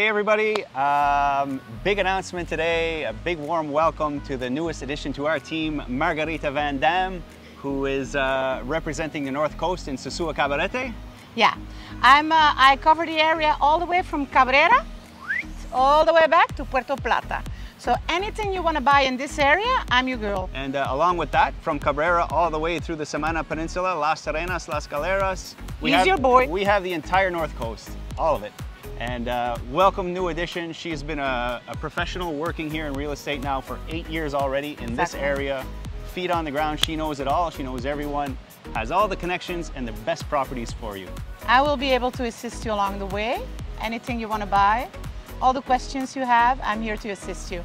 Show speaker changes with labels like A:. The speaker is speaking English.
A: Hey everybody, big announcement today, a big warm welcome to the newest addition to our team, Margarita Vandamme, who is representing the North Coast in Sosua Cabarete.
B: Yeah, I cover the area all the way from Cabrera, all the way back to Puerto Plata. So anything you want to buy in this area, I'm your girl.
A: And along with that, from Cabrera all the way through the Samana Peninsula, Las Terrenas, Las Galeras. We have the entire North Coast, all of it. And welcome new addition. She's been a professional working here in real estate now for 8 years already in this area. Feet on the ground, she knows it all, she knows everyone, has all the connections and the best properties for you.
B: I will be able to assist you along the way. Anything you want to buy, all the questions you have, I'm here to assist you.